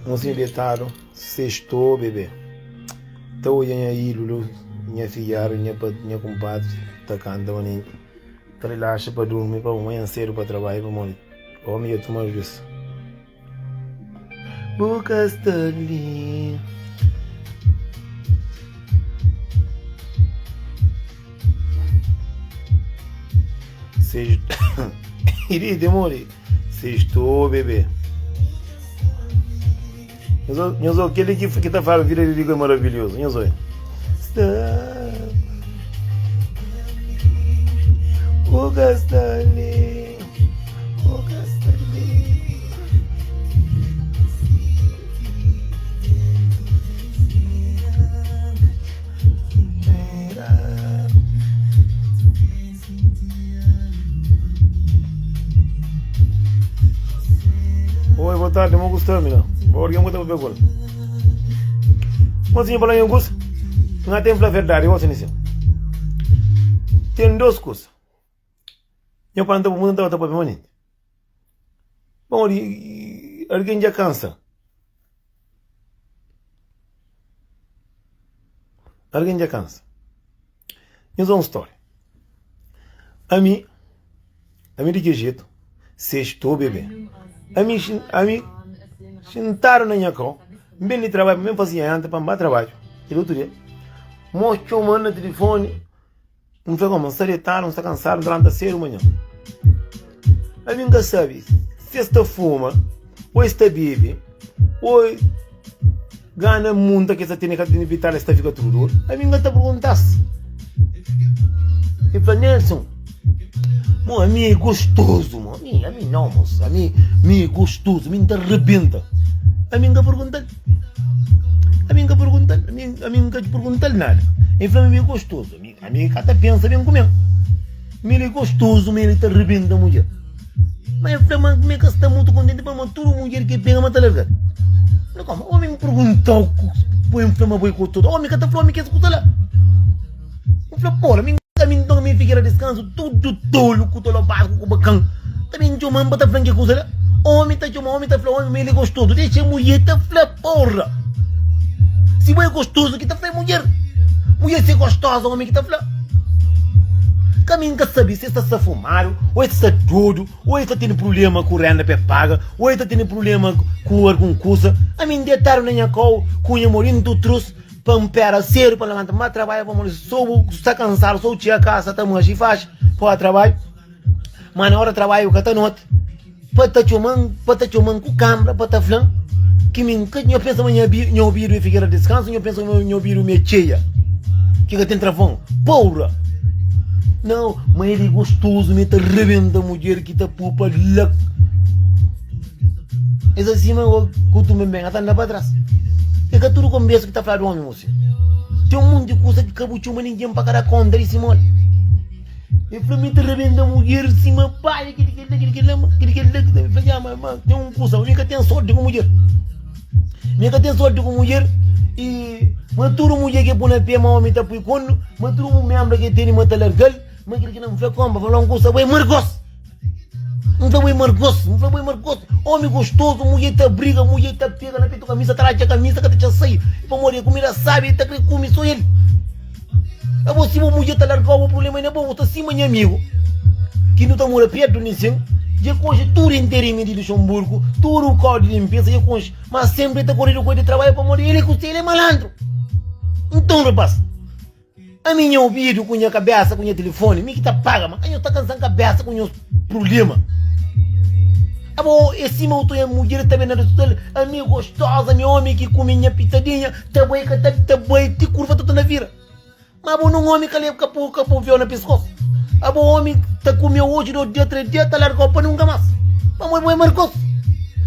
mocinho deitado, sextou, bebê. Então, eu aí, Lulu, minha filha, minha compadre, tá cantando, né? Tá relaxa para dormir, para amanhã cedo para trabalhar, para morrer. Homem, eu tomo isso. Boca Stanley. Sextou. Iria demorar. Sextou, bebê. Nós aquele que tá falando, vira de é maravilhoso. Nós olha. O Stanley. O Stanley. Oi, boa tarde, não gostou, menino. Vou ligar muito para ver. Mozinho, para Augusto, não tem para verdade, eu vou iniciar. Tem duas coisas. Eu para não mundo para permanente. Bom, alguém já cansa. Alguém já cansa. Eu sou uma história. A mim de que jeito? Sextou, bebê. A mim, sentaram na minha cama, bem de trabalho, mesmo fazia antes para mais trabalho. E outro dia, mostrou o mano no telefone, não foi como, está deitado, está cansado, durante a cedo manhã. A mim nunca sabe, se está fuma, ou está bebe, ou ganha muito que essa técnica de evitar esta fica tudo. A mim nunca está perguntando. E para Nelson, mano, a mim é gostoso, mano. A mim não, moço. A mim é gostoso, a mim te arrebenta. A mim nunca pergunta. A mim nunca te pergunta nada. Então, a mim é gostoso. A mim até pensa bem comigo. A mim é gostoso, a mim te arrebenta a mulher. Mas eu falei, como é que você está muito contente para uma toda mulher que pega uma largar? Não, como? O homem me perguntou, põe um flama boi com tudo. O homem que está falando, que é isso que está lá? Eu falei, porra, a mim não me fica descanso, tudo tolo, com tolo básico, com bacana. Também tinha uma bata franca com ela. Homem tá falando, homem ele é gostoso. Deixa a mulher tá falando, porra. Se vai gostoso, que tá falando mulher. Mulher ser gostosa, homem que tá falando. Caminho que sabe se está a fumar, ou está doido, ou está tendo problema com renda para paga, ou está tendo problema com alguma coisa. A mim deitaram na minha call, com o morinho do trouxe. Para um pé cedo, para levantar mais trabalho, para morrer, sou está cansado, sou tia casa, está muito fácil, para trabalho. Mas na hora de trabalho, eu estou noite, para estar chamando com câmera, para estar falando, que eu penso que eu ouvido e ficar descanso, eu penso que eu ouvido minha cheia, que tem travão, porra! Não, mas ele é gostoso, me está rebendo a mulher que está pupa lá. Essa assim, eu costumo bem, até andar para trás. É que tudo começa que está falando homem, moço. Tem um monte de coisa que cabuchou, mas ninguém para cada contra esse mole. E para mim, te rebenta a mulher, cima, pai, aquele, tem um coisa, eu nunca tenho sorte com mulher. Nunca tenho sorte com mulher, e, mas tudo mulher que põe na pé, mas homem está por quando, mas tudo membro que tem, mas está largal, mas aquele que não foi como, falar uma coisa, vai marcos. Não foi margoso, homem gostoso, mulher tá briga, mulher tá pega na peito camisa, traz a camisa que tá sair, para morrer comida sabe, tá querendo comer só ele. É você, a mulher tá largando o problema, não é bom, você assim, meu amigo, que não tá morando perto nisso, já conche tudo inteiro de Luxemburgo, tudo o carro de limpeza, já conche, mas sempre tá correndo coisa de trabalho para morrer, ele é malandro. Então, rapaz, a minha ouvido com a cabeça, com o telefone, me que tá paga, mas eu tá cansando a cabeça com os problemas. Ah, bom, esse meu a mulher também na restaurante, a minha gostosa, meu homem que come minha pitadinha, tá bem, te curva toda na vira. Mas bom, não homem que leva capô viu na pescoço. Ah, bom, homem tá comendo hoje, no dia, 3 dias, tá largou para nunca mais. Mas mãe, marcou.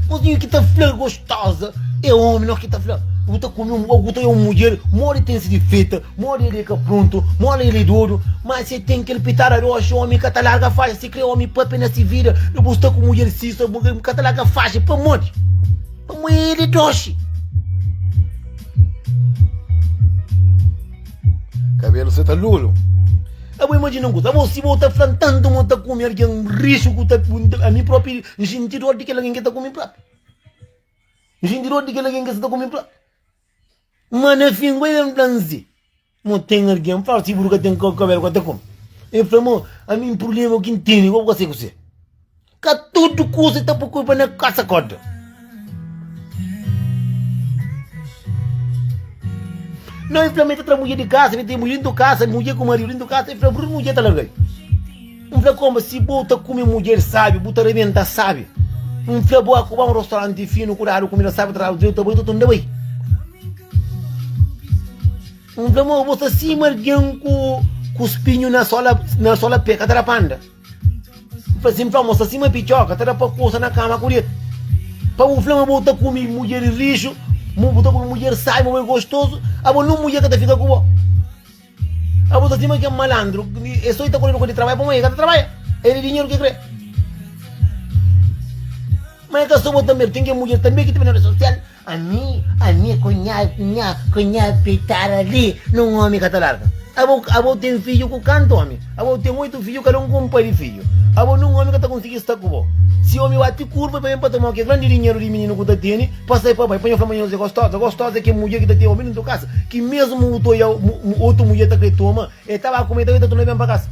Mozinho que tá flor gostosa, é homem, não que tá flor. Eu tô comendo uma mulher, mora tem se de feita, mora ele que pronto, mora ele duro, mas você tem que pitar a rocha, homem que tá larga faixa, se cria homem para apenas se vira, eu vou estar com mulher cista, que tá larga faixa, para morte, para morrer ele doce. Cabelo você tá lulo. Eu imagino um coisa, se você tá falando tanto, você tá comendo que é um risco, a mim próprio, sentido de que alguém que tá comendo próprio. Gente rodi que alguém que está comigo pra. Mano, fingo ele planzi. Mo tem alguém para se burga tem que cabelo que tá com. E falou, a mim problema que tem, vou você com você. Que tudo coisa tá por culpa na casa corda. Não implementa outra mulher de casa, tem mulher de casa, mulher com marido de casa, e para mulher tá largando. Não para como se bota comer mulher sabe, bota rebenta sabe. Não para boa com um restaurante fino, curar comida sabe, trazer o tamanho todo mundo aí. Não para mo você se margem com espinho na sola peca da panda. Para sim para mostrar cima pichoca, tá para coisa na cama com ele. Para o flama bota comer mulher lixo. Botou com mulher sai, mulher gostoso, a não mulher que te fica com você. A você cima que é malandro, é só está correndo com ele trabalha para mulher que trabalha, ele dinheiro que crê. Mas é que só também tem que mulher também que tem na rede social, a minha cunhada pitar ali, não homem que tá larga. A você tem filho com canto homem, a você tem 8 filhos que não compra filho, a você não homem que tá conseguindo estar com você. Se o homem vai te curva para tomar que grande dinheiro de menino que está tendo, passa aí para pai, põe a família gostosa é que mulher que está tendo homem na tua casa, que mesmo outra mulher está que toma, estava a comer também está tomando para casa.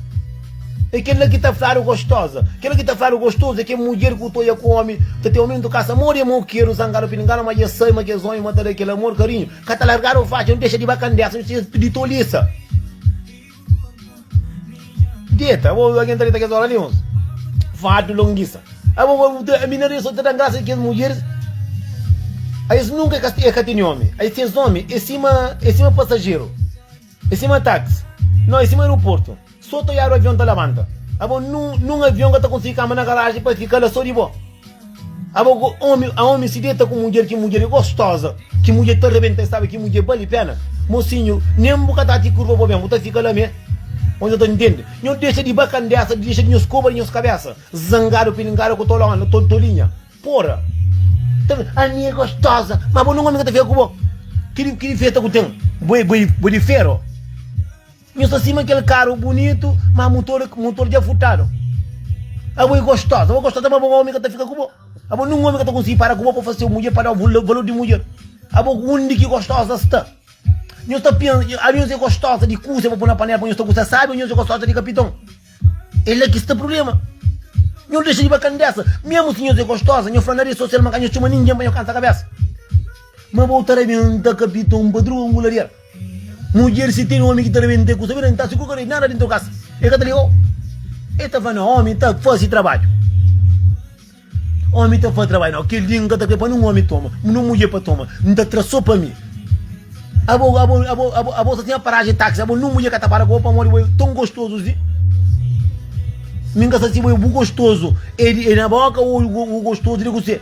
É aquela que está falando gostosa, aquela que está falando gostosa é que mulher que estou com homem, está tendo homem na tua casa, morre mo quero zangaro piningaro, mas eu sei, mas eu sonho, mas aquele amor carinho, que está largado fácil, não deixa de bacandessa, não deixa de toliça. Dieta, vou alguém está que é hora nenhuma, fato longuiça. A minha só tem graça que as mulheres aí nunca é que tem homem, aí tem homem é cima passageiro, é cima táxi, não é cima aeroporto, só o avião da lavanda, num avião que está com cama na garagem para ficar lá só de boa. A homem se deita com mulher que mulher é gostosa, que mulher te arrebenta, sabe que mulher vale pena, mocinho, nem um bocado de curva para bem, você fica lá mesmo. Onde eu estou entendendo? Não deixa de bacandessa, deixa de nos cobrar e nos cabeça. Zangaro, piningaro, com tolinha. Porra. A minha é gostosa, mas não homem que te fica com você. Que festa que tem? Boi de ferro. Eu estou acima aquele carro bonito, mas motor já furtado. A boi gostosa, mas não homem que te fica com você. A boi não homem que te consegue parar com você para fazer mulher, para o valor de mulher. A boi única gostosa está. Eu estou pensando, a minha é gostosa de curso, vou pôr na panela, eu estou com você, sabe? A minha é gostosa de capitão. Ele é que está problema. Não deixa de bacana dessa. Mesmo se eu é gostosa, eu falo na rede social, mas eu chamo ninguém para eu cantar a cabeça. Mas vou estar bem, da capitão, padrão, angularia. Mulher, se tem um homem que está bem, não está seguro que nada dentro da casa. É que está ligado? Ele está falando, homem, está fazendo trabalho. Homem está fazendo trabalho, não. Aquele dinheiro que está aqui para um homem toma, não mulher para tomar, não está traçou para mim. A bolsa tinha paragem de táxi, não mulher que tá para com o tão gostoso assim. Minha se foi gostoso, ele na boca o gostoso de você.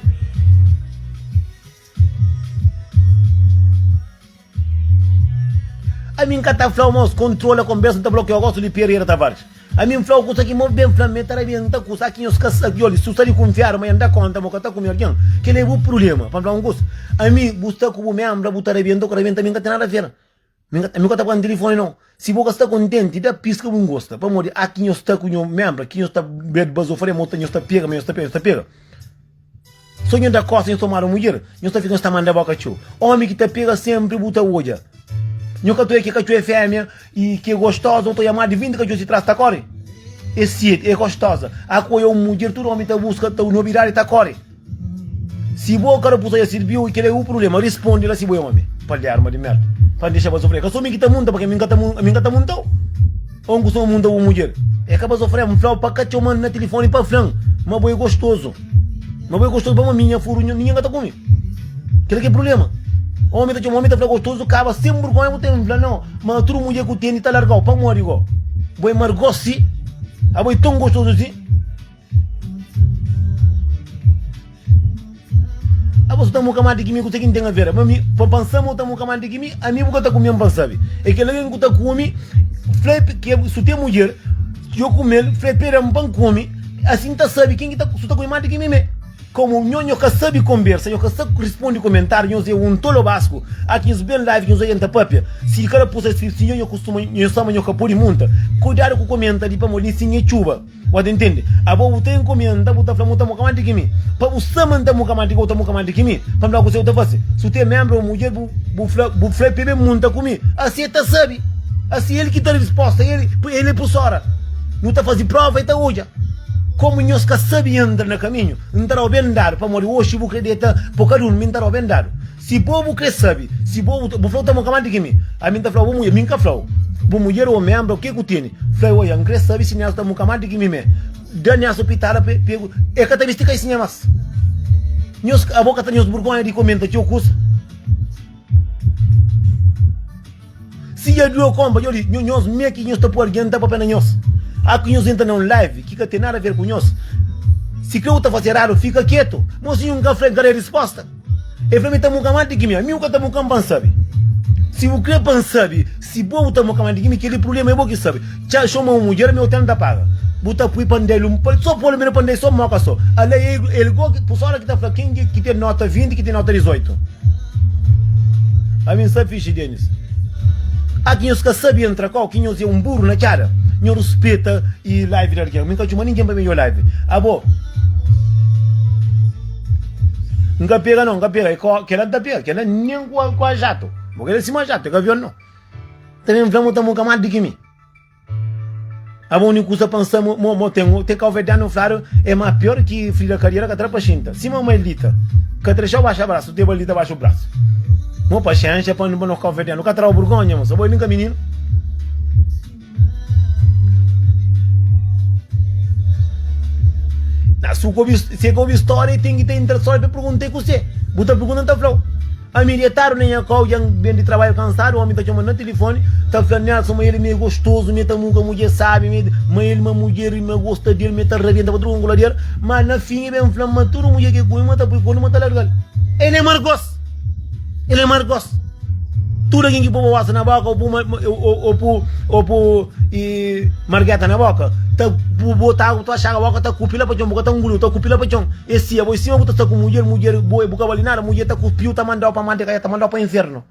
A minha tá falando, controla a conversa, tá bloqueando, eu gosto de Pereira Tavares. A minha fala coisa que move bem flamengo, tá bem, tá com aqui os caças de olho, se você confiar, mas anda conta, mas tá com alguém, que ele é o problema, para falar gosto. A mim, busca como membro, botar bem, tô com bem, também não tem nada a ver. Minha tá com o telefone não. Se você está contente, dá pisca um gosto. Para morrer, aqui está com o membro, aqui está bem basofre, montanha está pega, mas está pega. Sonho da costa, eu tomar uma mulher, eu estou ficando esta manda boca tio. Homem que te pega sempre buta hoje. Eu que estou aqui com a fêmea e que é gostosa, eu estou chamando de 20 que eu se traz, tá corre? Esse é gostosa. A coisa é uma mulher, todo homem está busca, está no virar e tá corre. Se você cara puxa a serviu e que é o problema, responde lá se você é homem. Para lhe arma de merda. Para deixar você sofrer. Eu sou que tá mundo, porque me encanta muito. Onde sou mundo uma mulher? É que você sofrer, um flau para cá, te mando no telefone para flan. Mas boi gostoso. Mas boi gostoso para uma minha furo, ninguém está comigo. Que é o problema? Homem tá gostoso, acaba sempre com ele, não. Mas tudo mulher que tem está largado, para morrer igual. Boi margossi, a boi tão gostoso assim. A você está muito mais de que me consegue entender a ver. Mas para pensar muito mais de que me, a mim vou estar comendo para saber. É que alguém que está comendo, que se tem mulher, eu comer, prepara um pão come, assim tá sabe quem que está comendo mais de que me. como nho que sabe conversa, nho que sabe responde comentário, nho é um tolo basco, aqui nos bem live, nho entra papia. Se cara puxa se nho costuma, nho sama nho que pôr monta. Cuidado com comentário para molir sem chuva. Pode entender? Abo tem comenta, buta flama tá mucamante que mim. Para o samanta mucamante que tá mucamante que mim. Para lá você outra face. Se tem membro mulher bu flap bebe monta comigo. Assim tá sabe. Assim ele que tá resposta, ele é professora. Não tá fazendo prova e tá hoje. Como nós que sabe andar no caminho, não tá bem dar para morrer hoje vou acreditar, porque não me tá bem dar. Se bobo que sabe, se bobo flau tá mucamante que mim. A mim tá flau mulher, mim que flau. Bu mulher ou membro o que tem? Flau olha, não sabe se nós tá mucamante que mim me. Dani hospital pego é característica isso né mas. Nós a boca tá nós burgonha de comenta que o curso. Se eu dou comba, eu digo, nós meio que nós tá por alguém tá para pena nós. Aqui nós entra num live, que tem nada a ver com nós. Se que eu tá fazendo raro, fica quieto. Mocinho um café gar resposta. E para mim tá mucamante que mim, mim que tá mucamante sabe. Se o que sabe, se bobo tá mucamante que mim, aquele problema é bom que sabe. Já chama uma mulher, meu tempo da paga. Buta pui pandelo, só pôr o pandelo só moca só. Ali ele por hora que tá falando quem que tem nota 20, que tem nota 18. A mim sabe fixe Denis. Aqui nós que sabem entrar qual, que nós é um burro na cara. Nós respeita e live daqui. Eu nunca chamo ninguém para ver live. Abo. Nunca pega não, nunca pega. Que ela tá pega, que ela nem com a jato. Porque ele se mais jato, que avião não. Também vamos tomar um camado de que a única coisa pensamos, tem que alvejar no flaro é mais pior que filha carreira que atrapa chinta. Se uma elita, que trechou baixa o braço, tem elita baixa o braço. Uma paciência para não alvejar, nunca trau burgonha, mas vou nunca menino. Na sua se eu história tem que ter interessante para perguntar com você. Buta pergunta tá falou. A minha tarde nem a qual já vem de trabalho cansado, o homem está chamando no telefone, está falando, sou ele meio gostoso, me tá muita mulher sabe, mas ele uma mulher e me gosta dele, me tá rebenta para outro lugar dele, mas na fim ele é inflamatório, mulher que põe, mata por quando mata largar. Ele é margos. Ele é margos. Tudo aqui que põe o na boca ou por margueta na boca, tá botar tu achar a boca tá cupila para chão, boca tá engoliu, tá cupila para chão. Esse é boi cima botar tá com mulher boa boca balinara, mulher tá cupiu tá mandar para manter, tá mandar para inferno.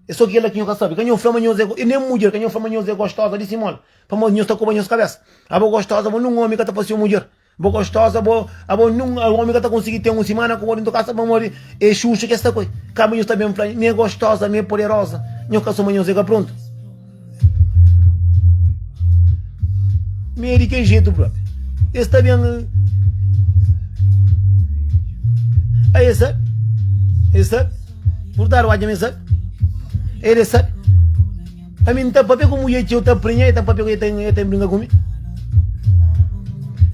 É só que ela que não sabe, que não flama nhoze, e nem mulher, que não flama nhoze gostosa de Simone. Para nós tá com banhos cabeça. A boa gostosa, vou num homem que tá passando mulher. Boa gostosa, boa num homem que tá conseguindo ter uma semana com o olho do caça para morrer. É xuxa que essa coisa. Caminho está bem flama, minha gostosa, minha poderosa. Não caçou manhãoze pronto. Meio de que jeito, bro? Está bem. Aí, sabe? Sabe? Por dar o admin, sabe? Ele sabe? A mim tá papel como eu tinha, tá prenha, tá papel que tem brinca comigo.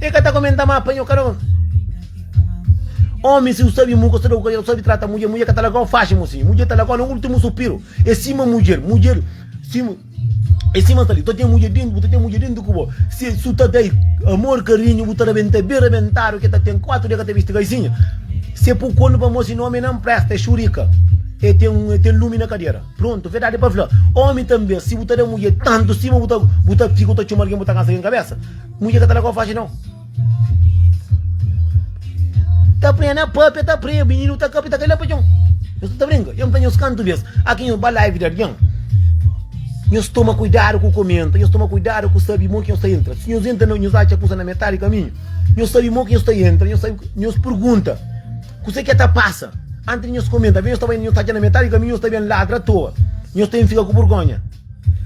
E que tá comentando mais apanho, caramba. Homem, se você sabe muito, você sabe tratar mulher, mulher que tá legal, faz mocinho. Mulher tá legal no último suspiro. É cima mulher, cima. É cima tá ali, tu tem mulher dentro do cubo. Se tu tá daí, amor, carinho, tu tá rebentar, que tá tem 4 dias que tá visto gaizinha. Se é por quando para mocinho, homem não presta, é churica. E tem lume na cadeira. Pronto, verdade para falar. Homem também, se você tem mulher tanto cima, você fica te chamando alguém, você cansa na cabeça. Mulher que tá legal, faz não. Tá prendo a pup, tá prendo, menino, tá capa, tá caindo para chão. Eu tô brincando, eu não tenho os cantos mesmo. Aqui no live da Dian. Eu toma cuidado com o comenta, eu toma cuidado com o sabe muito que eu sei entra. Se eu entra não nos acha coisa na metade do caminho. Eu sabe muito que eu sei entra, eu sei, eu pergunta. Você que tá passa? Antes de nos comenta, vem eu estava indo na metade do caminho, eu estava ladra à toa. Eu tenho fica com vergonha.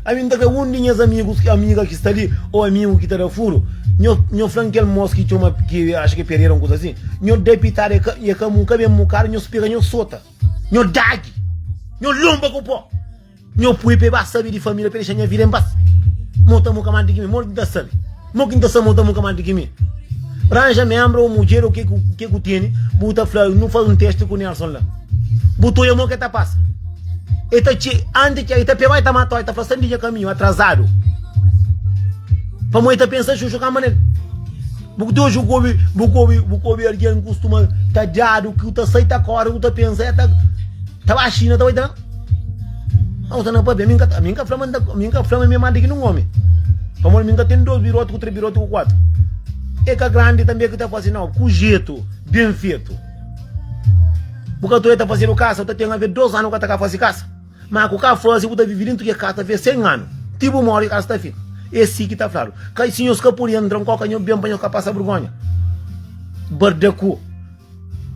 A mim tá um de meus amigos, amiga que está ali, ou amigo que está no furo. Nyo frankel mos que chama que acho que perderam coisa assim. Nyo depitar e como cabelo mucar, nyo pega nyo sota. Nyo dag. Nyo lomba com pó. Nyo pui pe ba sabe de família para deixar vir em paz. Monta mu camada que me morre da sabe. Mo que então monta mu camada que me. Ranja membro ou mulher o que tem, buta flor, não faz teste com Nelson lá. Butou eu mo que tá passa. Eta antes que eta pe vai tá matou, tá fazendo de caminho atrasado. Para moita pensar chuchu com maneira. Porque hoje bucobi alguém costuma tá diado que tá sai tá cora, tá pensa tá baixinha tá oitando. Não tá na pabe, minha flama me manda que não homem. Para minha tem 2 birotos, com 3 birotos, com 4. É que a grande também que tá fazendo não, com jeito bem feito. Porque tu está fazendo casa, tu tem a ver 2 anos que tu fazendo casa. Mas o que faz, tu está vivendo que casa, ver 100 anos. Tipo, uma hora que casa está fica. Esse que está claro. Que se os capuri entram, qualquer um bem para os capazes vergonha. Bardacu.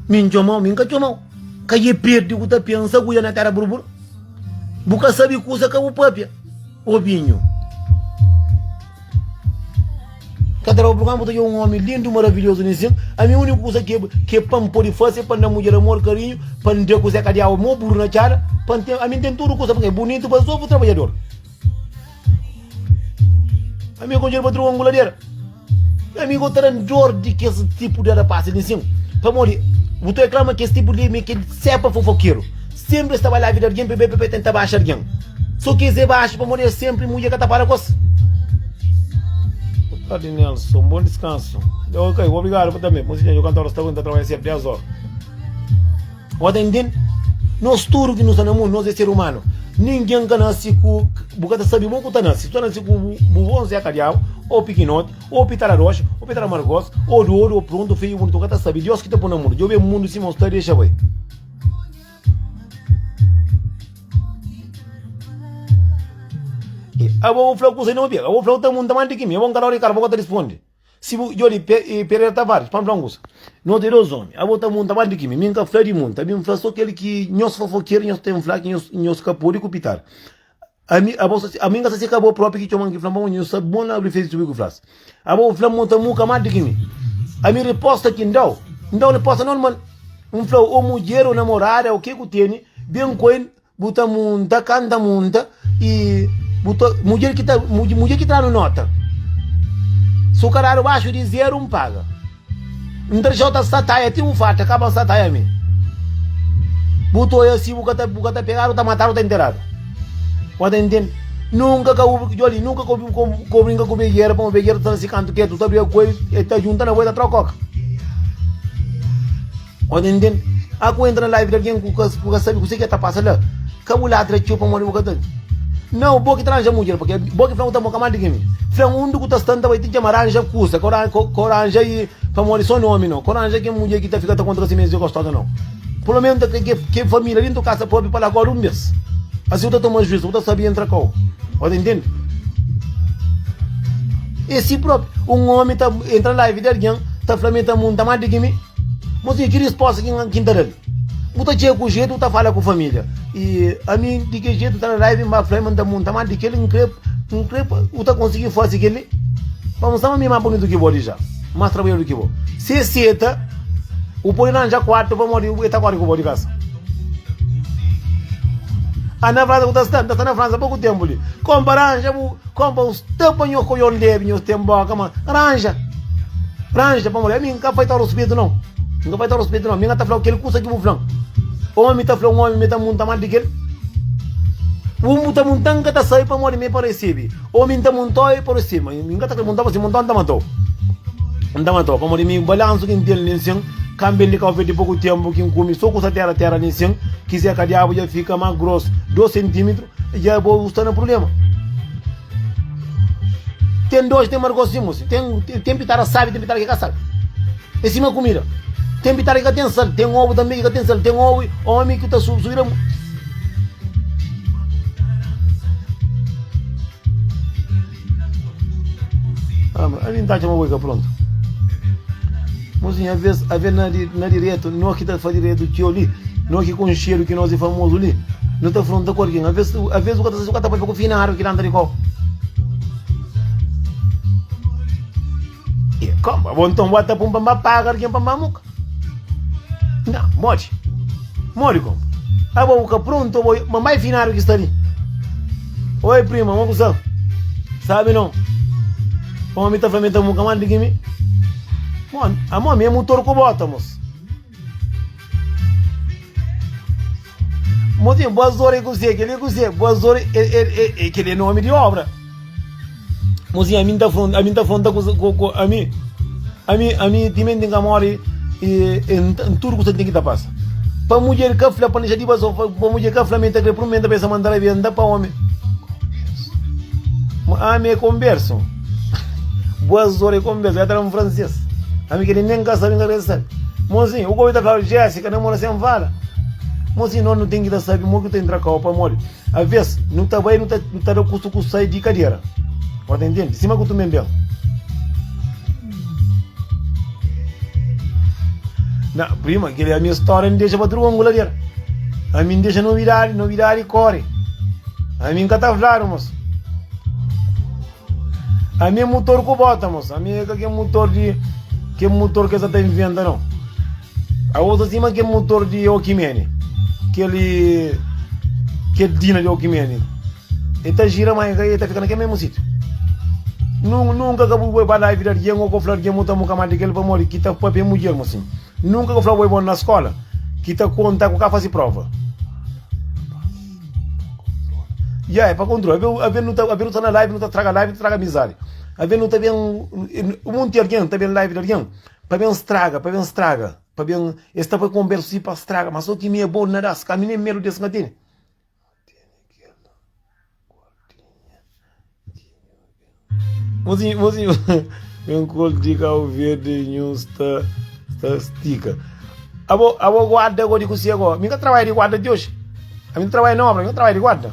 Minjomão, minjomão. Que é perdi o que pensa, que é na terra burbur. Buca sabe coisa que é o papia. O vinho. Cada o programa tem homem lindo, maravilhoso nisso. A minha única coisa que é para me pôr fazer, para não mulher amor, carinho, para não ter coisa que é o meu burro na cara, a mim tem tudo coisa porque é bonito, mas sou o trabalhador. A minha conjuntura para a anguladeira. A minha conjuntura de que esse tipo de rapaz nisso. Para morrer, você reclama que esse tipo de me que sepa fofoqueiro. Sempre estava lá a vida de alguém, PPP tenta baixar alguém. Só que se baixa para morrer sempre, mulher que está para coisa. Nelson, bom descanso. Ok, obrigado por também. Você já cantar está a trabalhar sempre 10 horas. O atendente, nós tudo que nos amamos, nós é ser humano. Ninguém que nasce com bocata sabe muito que nasce. Tu nasce com bubão Zé Carial, ou piquinote, ou pitara rocha, ou pitara margos, ou do ouro, ou pronto, feio, muito que sabe. Deus que te põe no mundo. Eu vejo o mundo se mostrar e deixa vai. A vou falar com você não via. A vou falar com o mundo também de que me. Eu vou encarar o cara, vou responder. Se eu lhe Pereira Tavares, para não gostar. Não tem dois homens. A vou estar mundo também de que me. Minha café de mundo. Também faço aquele que nós fofoqueiros, nós temos flaco, nós capô de cupitar. A minha casa se acabou próprio que chamam que flambam, nós sabemos na fez tudo que faz. A vou falar muito muca mais de que me. A minha resposta que não resposta normal. Falo o mulher ou namorada o que tem, bem coen, buta monta, canta monta e mulher que tá no nota. Se o cara abaixo de 0, paga. Não deixa outra sataia, tem um fato, acaba a sataia a mim. Botou eu assim, o que pegar, o que matar, o que enterrado. Pode entender? Nunca que eu brinco com o begueiro, para o begueiro está nesse canto quieto, tu abriu com ele, ele está juntando a boia da troca. Pode entender? A coisa entra na live de alguém que sabe o que você está passando lá. Que o lado é para morrer o que não, boa tranja a mulher, porque boa que frango também mais de quem. Frango que está estando vai ter que aranja custa, coranja e famoso só nome não. Coranja que mulher que está ficando contra si mesmo gostada não. Pelo menos que família dentro casa pobre para agora um mês. Assim eu tomo juízo, eu sabia entrar com. Pode entender? Esse próprio um homem tá entra lá e vê alguém tá flamenta muito mais de quem. Mas eu queria resposta que dele. Muita gente com jeito tá falando com a família. E a mim de que jeito tá na live mas flama da monta mais de que ele não creio o tá conseguindo fazer aquele. Vamos estar mais bonito que vou já. Mais trabalho do que vou. Se seta o põe já quarto para morrer o tá agora que vou de casa. A na França tá na França há pouco tempo ali. Compra aranja, compra os tamanhos que eu levo, os tempos, cama, aranja para morrer. A mim nunca vai estar respeito não. Nunca vai estar respeito não. A mim tá falando que ele custa que vou falar. O homem está falando, o homem está muito mais de que ele. O homem está montando que sai para morrer para receber. O homem está montando para cima. O homem está montando para cima, está matou. Está matou. Para morrer, o balanço que ele nesse cambio de café de pouco tempo que começou com essa terra nesse quiser que a diabo já fica mais grosso, 2 centímetros, já vou estar no problema. Tem 2, tem margocimos, tem pitara sabe, tem pitara que sabe. É cima comida. Tem pitara que tem sal, tem ovo também que tem sal, tem ovo, homem que está subindo. A gente está chamando o pronto. Mas às vezes na direita, nós que está fazendo direito que ali, nós que com o cheiro que nós é famoso ali, não está falando com alguém. Às vezes o cara está para confinar que anda de qual. E como? Então bota para pagar alguém para mamuca. Não, morre como? A boca pronto, mas mais final que está ali. Oi prima, vamos usar. Sabe não? Como me está falando a muca mais de que a mãe é motor que bota, moço. Motinho, boas horas que você, boas horas é que ele é nome de obra. Mozinho, a mim tá falando com a mim também tem que morrer em tudo que você tem que estar passando. Para mulher que fala, para iniciativa só, para mulher que fala, mente que promete para essa mandar a venda para homem. A minha conversa. Boas horas de conversa, já está em francês. A mim que nem casa nem regressar. Mozinho, o governo da Jéssica namora sem vala. Mozinho, nós não tem que saber muito que tem que entrar com a mole. Às vezes, não está bem, não está do custo que sai de cadeira. Pode entender? Cima que tu me bem. Não, prima, que é a minha história não deixa para ter uma anguladeira. A mim deixa novidade e corre. A mim nunca está falando, moço. A mim é motor que bota, moço. A mim é que é motor que você está inventando, não. A outra cima que é motor de Okimene. Que Dina de Okimene. E tá gira mais aí, tá ficando naquele mesmo sítio. Nunca que eu vou para lá e virar alguém ou que eu falar que eu muita muca mais daquele para morrer. Que tá para bem mulher, moço. Nunca que eu falar bom na escola. Que tá conta com o fazer prova. É para controle. A ver não tá na live, não tá traga amizade. A ver não tá bem o mundo de alguém, tá bem live de alguém. Para bem estraga. Para bem está para conversar para estraga, mas o que me é bom na das, caminho meio desse gatinho. Mozinho, eu diga o verde news tá estica. Abo guarda agora de consigo. Minha trabalho de guarda de hoje. A minha trabalho não, minha trabalho de guarda.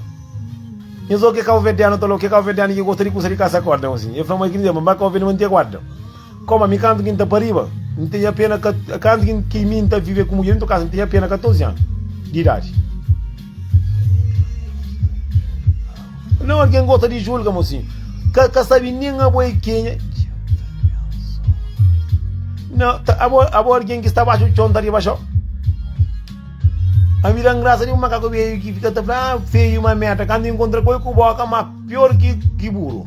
Eu sou que o verdeano tô louco, que o verdeano que gostaria de conseguir casa corda, assim. Eu falo mais que dizer, mas que o verdeano não tem guarda. Como a minha canto que está para riba, não tem a pena que mim está viver como eu, não casa, não tem a pena 14 anos de idade. Não, alguém gosta de julga, mocinho. Que sabe nem a boi quem. Não, alguém que está baixo do chão, está ali baixo. A minha graça de um macaco veio que fica feio uma merda. Quando encontra coisa com boca, mas pior que burro.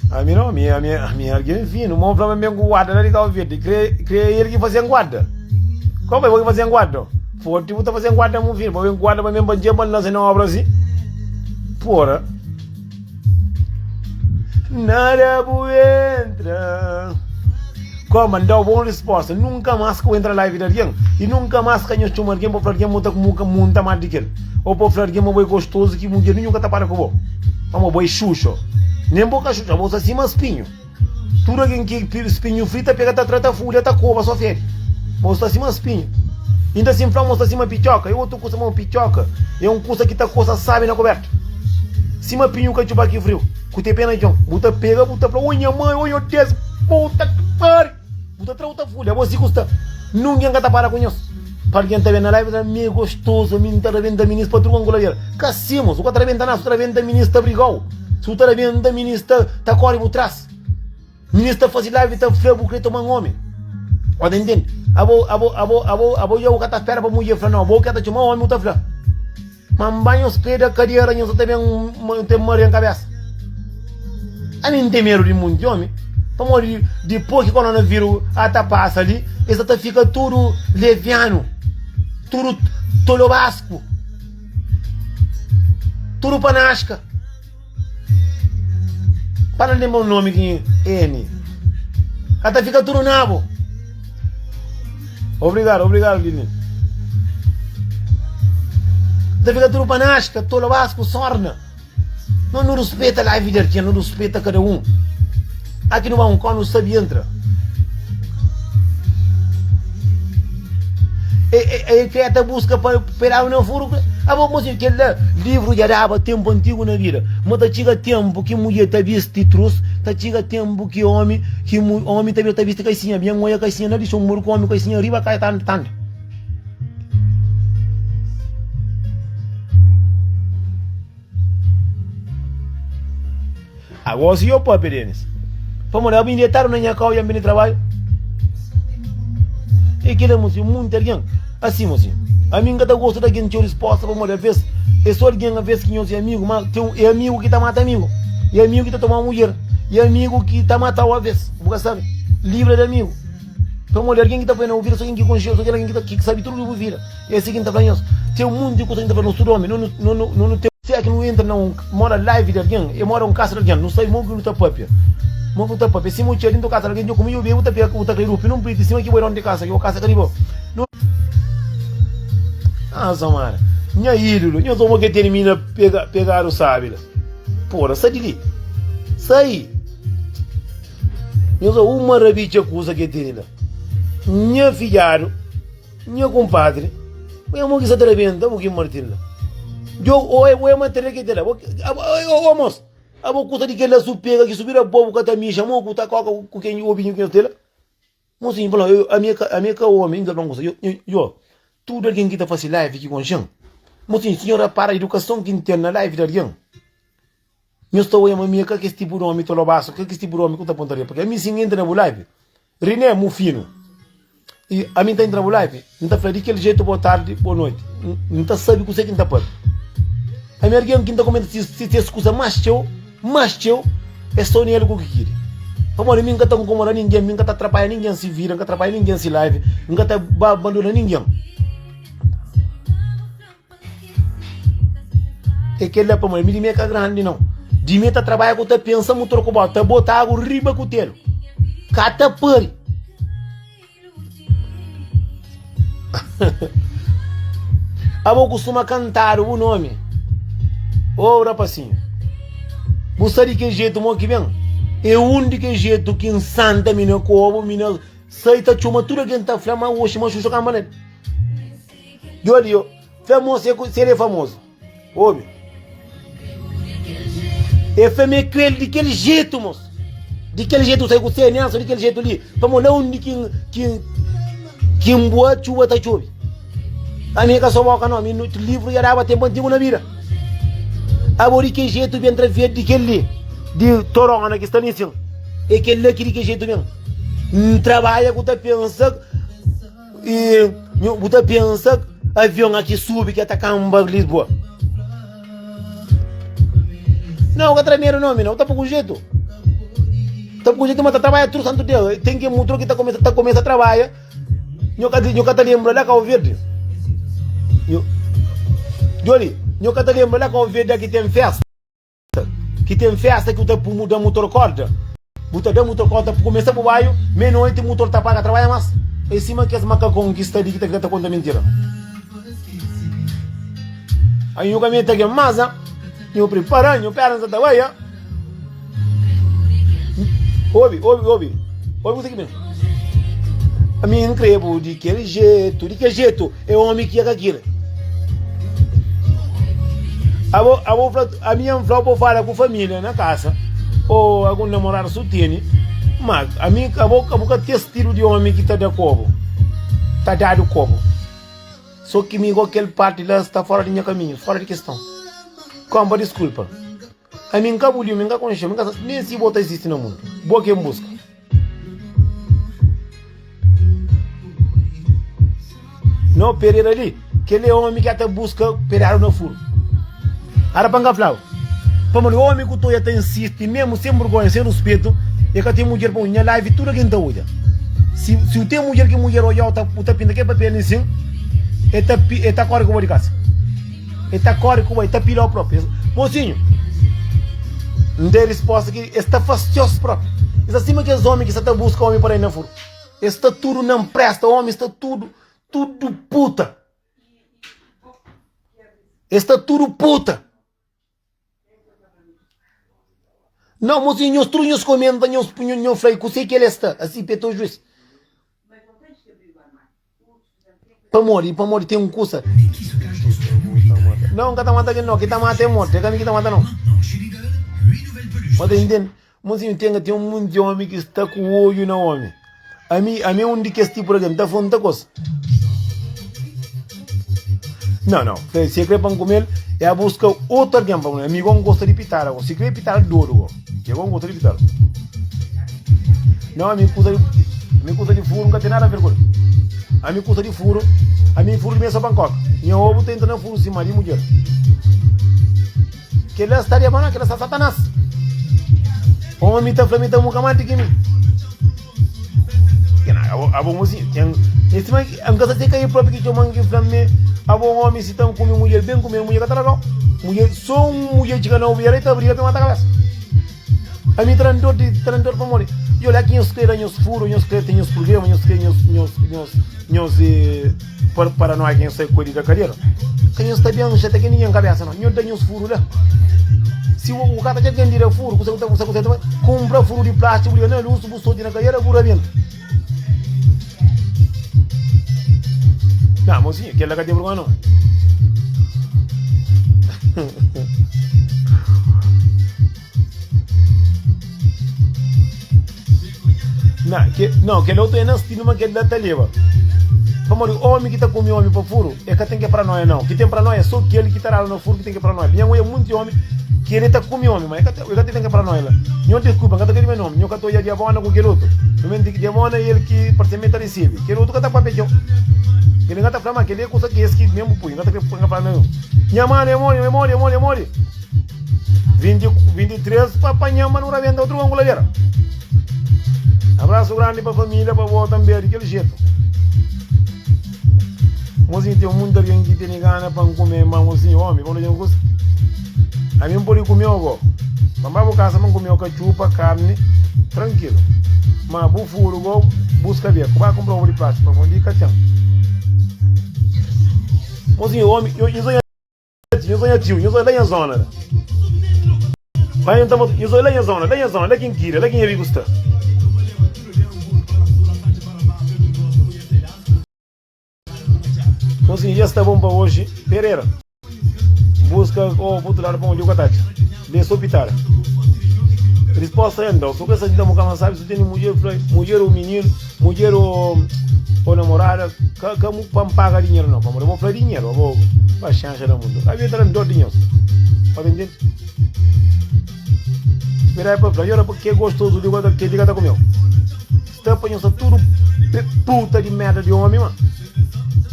A minha alguém fino, o meu problema é com guarda, não é legal ver. Criei ele que fazia guarda. Como é que fazia guarda? Forte, você fazia guarda, meu filho. Porque guarda para mim, para dia, para nós não obra assim. Porra. Nada entra. Como dá uma boa resposta, nunca mais que eu entro live de alguém. E nunca mais que eu chamo alguém para falar que eu muita mais de que. Ou para falar que eu boi gostoso que mulher nunca está para com o vamos boi xuxo. Nem boca xuxa, vou acima espinho. Tudo alguém que espinho frita pega, trata fúria, tá cova, só fere. Vou acima espinho. Ainda assim, vamos acima pichoca. Eu outro custa uma pichoca. É custa que tá coisa sabe na coberta. Cima pinho que chupa aqui frio. Cute pena então. Buta pega, buta pra unha mãe, unha Deus. Puta que pare. Buta trauta fúria. Você custa. Ninguém que tá para com isso. Para quem tá vendo na live, é meio gostoso. Me tá vendo da ministra para trucar anguladeira. Cassimos. O que tá vendo na tá vendo da ministra brigou. Se o tá vendo da ministra tá corre por trás. Ministra faz live tá frio porque toma homem. Pode entender? Abo eu que tá espera para mulher falar não. Abo que tá chamando homem muita frio. Mas banho os pés da carreira e eu também tem morrer em cabeça. A mim tem medo de muito homem. Para morrer depois que o coronavírus até passa ali, isso até fica tudo leviano, tudo tolobasco, tudo panasca. Para não lembrar o nome que é N. Até fica tudo nabo. Obrigado, Lili. Até fica tudo panasca, tolobasco, sorna. Não respeita a vida aqui, não respeita cada um. Aqui no balcão não sabe entra. Que até busca para esperar o furo. A vamos dizer que livro já dava tempo antigo na vida. Mas tá chega tempo que mulher tá vista trouxe, tá chega tempo que homem também tá vista caicinha, minha mulher caicinha na lixo, um muro com homem caicinha arriba cai tanto. Agora se eu pode pedir vamos lá, eu estar na minha casa e eu trabalho. E queremos muito alguém. Assim, mocinho. A mim cada gosto da gente resposta para mulher vez. É só alguém a vez que eu sou amigo, mas tem amigo que tá matando amigo. E amigo que tá tomando mulher. E amigo que tá matando a vez. Você sabe? Livre de amigo. Para mulher alguém que tá vendo ouvir, só alguém que conhece, só alguém que sabe tudo do vida. É assim que tá falando. Tem um monte de coisa que tá falando no homem. Não tem. Se é que não entra, não mora live de alguém, e mora casa de alguém, não sai muito no tapapia. Muito tapapia. Se muito dentro da casa de alguém, eu comi o bem, o tapia, o tapia, não precisa, cima que vai onde casa, que o casa caribo. Ah, Samara, minha ídolo, eu sou uma que termina pegar o sábio. Porra, sai de ali. Sai. Eu sou uma rabicha coisa que tem lá. Minha filhado, minha compadre, eu vou que se tremenda, eu vou que martir lá. Eu vou manter que tem lá. Vamos. A vou custa de que ela supega, que subir a bobo que tá me chamou, que tá com quem eu ouvi que tem lá. Mas sim, a minha homem ainda não gosta. Tudo alguém que está fazendo live aqui com o Jean. Mas sim, senhora, para a educação que tem na live da Jean. Eu estou a minha que esse tipo de homem todo baixo, que esse tipo de homem que está apontando, porque a mim sim entra na live. René é muito fino. E a mim está entrando na live, não está falando daquele jeito, boa tarde, boa noite. Não está sabe o que você está pode. A minha irmã que está comentando se te escuta mais teu, é só nele que quer. Como ninguém está incomodando ninguém, ninguém está atrapalhando ninguém se vira, ninguém atrapalha ninguém se live, ninguém está abandonando ninguém. É que ele é para mim, me é grande não. De mim tá trabalhando com pensa muito com bota, botar água riba com o telo. Cata pari. A vou costuma cantar o nome. Ô rapazinho. Você de que jeito mo que vem? É um de que jeito que em santa mina cobo mina saita chuma tudo que tá flama hoje mas chuchu camane. Yo, famoso se ele é famoso. Ouve. É fêmea de aquele jeito, moço. De aquele jeito, sai com você, né? De aquele jeito ali. Vamos lá onde que boa chuva tá chove. A minha casa só não, no livro já dava tempo antigo na vida. Agora de que jeito vem através de aquele de torona que está nisso. É aquele aqui de que jeito mesmo. Trabalha com a pensa e você pensa avião aqui sube que ataca Lisboa. Não, o tremeiro não, não, tá pouco jeito. Tá pouco jeito, mas tá trabalhando tudo santo dia. Tem que mudar que tá começa a trabalhar. Eu tá lembro lá com o verde. Eu tá lembro lá com o verde que tem festa. Que tem festa que o tempo muda motor corda. Muda da motor corda, começa por baixo, meia-noite o motor tá paga trabalha mais. Em cima que as macacos conquista de que tá conta mentira. Aí o caminho tá aqui mais, eu preparando, eu pernas da tabaia. Ouve você que mesmo. A minha incrível, de que jeito, é o homem que é aquilo. A minha flauta fala com a família na casa, ou algum namorado sutiene, mas a minha acabou ter estilo de homem que está de cobo, está dado cobo. Só que me aquele parte lá está fora de minha caminho, fora de questão. Como desculpa. A mim nunca buliu, nunca conheceu, nem se bota existe no mundo. Boa que busca. Não, Pereira ali, que ele é homem que até busca Pereira no furo. Arapanga flau. Para o homem que tu até insiste, mesmo sem vergonha, sem respeito, é que tem mulher para unha live tudo que está olha. Se tem mulher que mulher olha, o tapinha que é para perder assim, é tá corre com a de casa. Está corre com está pilão próprio. Mocinho, não tem resposta que está fastioso próprio. É assim que os homens que estão buscando homem para ir na furo. Está tudo não presta, homem está tudo puta. Está tudo puta. Não, mocinho, os trunhos comentam, os punhos não freio, que sei que ele está, assim, petou o juiz. Para morrer, tem um curso. Não, que tá matando não, que tá matando morto, que tá matando não. Mas entende? Mocinho, tem um monte de homem que está com o olho no homem. A mim um de que este programa está falando da coisa. Não, se quer para comer, é a busca outro tempo. Amigo, não gosta de pitar, se quer pitar duro, que eu não gosto de pitar. Não, a mim custa de furo, nunca tem nada a ver com ele. A mim custa de furo, a mim furo de mesa Bangkok. E eu vou tentar na furo cima de mulher. Que ela estaria bom, que ela está satanás. Homem está flamita muito mais do que mim. A bom mocinho, esse mais a casa tem que ir próprio que eu mangue flame. A bom homem se estão comendo mulher bem comendo mulher catalão. Mulher só mulher chega na mulher e tá briga para matar a cabeça. A mim trandor para morrer. Eu olha aqui os creiam os furos, os creiam os problemas, os creiam os para nós quem sai cuidar da carreira. Quem está bem, já tem que ninguém cabeça não. Eu tenho os furos lá. se o cara já tem dinheiro furo, você compra furo de plástico, porque não é uso busou de na carreira pura vento. Não, mocinho, que é lá que tem problema não. Não, que ele outro é não estilo, mas que ele dá leva. Vamos o homem que está com o homem para furo, é que tem que ir para nós não. Que tem para nós é só aquele que está lá no furo que tem que ir para nós. Minha mãe é muito homem que ele está com o homem, mas é que tem que ir para nós lá. Não desculpa, não tem que ir nome, não que estou de abona com aquele outro. No momento que de abona é ele que praticamente recebe. Aquele outro que está para pedir. Ele não está falando que ele é coisa que esse que mesmo põe, não está para não. Minha mãe é mole. 23 para apanhar, mas não vai vender outro ângulo ali. Abraço grande para a família, para a avó também, daquele jeito. Mozinho, tem um mundo de gente que tem gana para comer, mas mozinho, homem, quando eu gosto. A mim pode comer algo. Vamos para casa, vamos comer o cachupa, carne, tranquilo. Mas o furo, busca ver, vai comprar um de plástico para onde cachão. Mozinho, homem, eu sou tio, eu sou lá em zona. Vai então, eu sou lá em zona, lá quem queira, lá quem é gosta. Então assim, já está bom para hoje. Pereira. Busca o putular para onde eu cataste. Desce o pitar. Resposta ainda. Se você ainda não sabe se tem mulher ou menino, mulher ou namorada, que não paga dinheiro não. Eu vou fazer dinheiro, eu vou chance no mundo. Aí eu tenho dois dinheiros. Pode entender? Espera aí para falar. Olha porque é gostoso de que diga comigo. Está apanhando tudo puta de merda de homem, mano.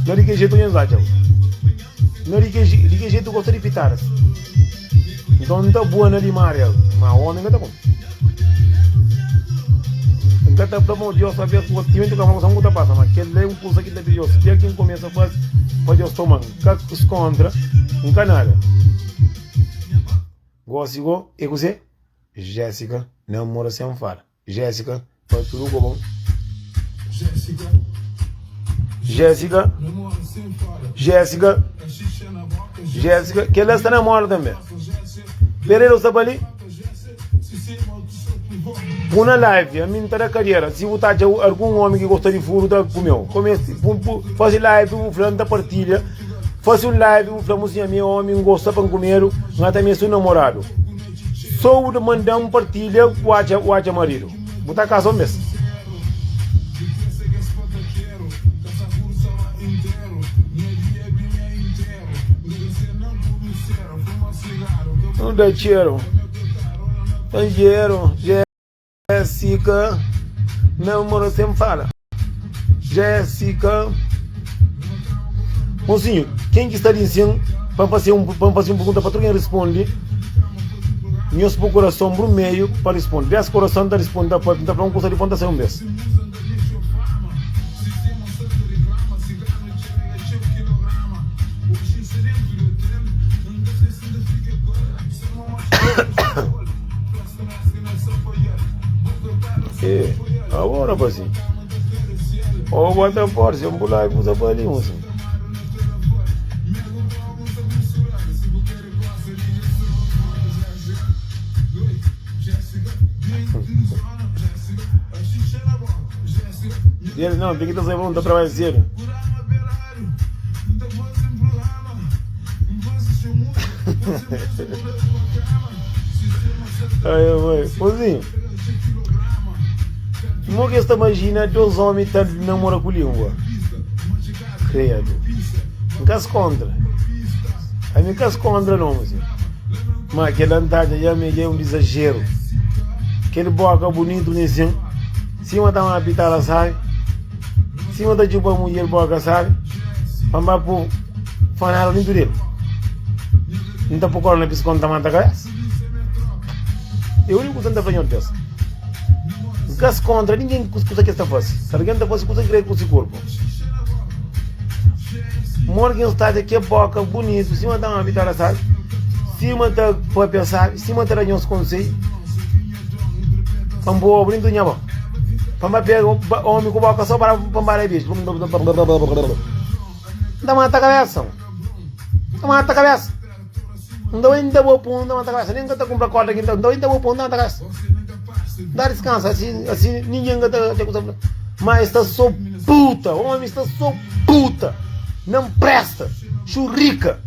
Não de que jeito eu não não de que jeito eu gosto de pitar. Então não está boa na de Maria, mas o homem não está com. Então está para o Deus saber que o investimento que a família está passando, mas que ele é coisa que deve Deus. Se quem começa a fazer, pode Deus tomar, que contra, um canal. Gosto e você? Jéssica, não mora sem fala. Jéssica, foi tudo bom. Jéssica, que ela está namorada também. Pereira, você ali? Uma live, a minha da carreira. Se você tem algum homem que gosta de furo, tá comigo. Faz live, o fulano da partilha. Faz live, o fulano assim, meu homem gosta de comer, mas também sou namorado. Só o mandar partilha, o marido. Botar casa mesmo. Não dá dinheiro. Jéssica, não mora sem fala. Jéssica. Mocinho, quem que está dizendo para fazer uma pergunta para quem responde? Meus coração para o meio para responder. 10 corações está respondendo para um curso de fondação mesmo. Agora, assim. Ou bota por se vamos lá e usa para ali, assim. Ele não, tem que estar sempre para mais cedo. Ai, pozinho. Como que esta imagina dois homens que namoram com língua? Credo. Não caso contra. Aí não caso contra não, assim. Mas aquele andada já me deu um exagero. Aquele boca bonito nesse. Cima da uma pitada, sabe? Cima da juba mulher boca, sabe? Vamos para fanar dentro dele. Não está por cor na pisconta manta cabeça. Eu único que está fazendo isso. Gas contra ninguém custa que está fácil. Se alguém está fácil, custa crer com o seu corpo. Morgan está aqui a boca bonito, cima da uma vitória, sabe? Cima da papel, sabe? Cima da ranhos conselho. Vamos boa, bonito, nha bom. Vamos pegar o homem com boca só para parar bicho. Dá mata a cabeça. Dá mata a cabeça. Não ainda vou pôr uma casa, nem que tá comprar corda aqui, não ainda vou pôr uma casa. Dá descanso, assim ninguém que tá. Mas está só puta, homem está só puta. Não presta, churrica.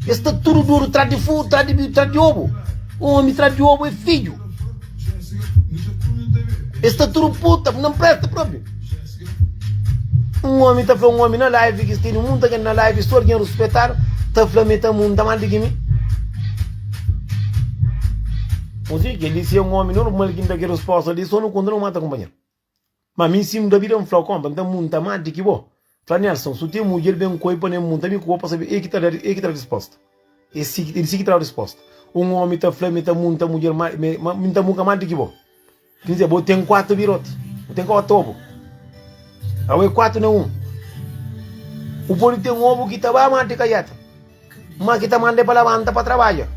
Está tudo duro, traz de fogo, traz de ovo. O homem traz de ovo é filho. Está tudo puta, não presta próprio. Um homem está falando, um homem na live, que tem um mundo aqui na live, estou alguém respeitar, está falando, está mundo, mais de mim. Ou seja, ele disse um homem normal que não tem resposta, ele só não conta, não mata companheiro. Mas mim sim, da vida é um flaucão, então mundo está mais de que bom. Para Nelson, se tem mulher bem com ele, mundo também com para saber, ele que está a resposta. Ele sim que traz a resposta. Um homem está falando, está mundo, está mulher, está muito mais de que bom. Quer dizer, eu tenho 4 virotes, eu tenho 4 ovos. Aí 4 não 1. O bolo tem um ovo que está mais de caiata. Mas que está mandando para levantar para trabalhar.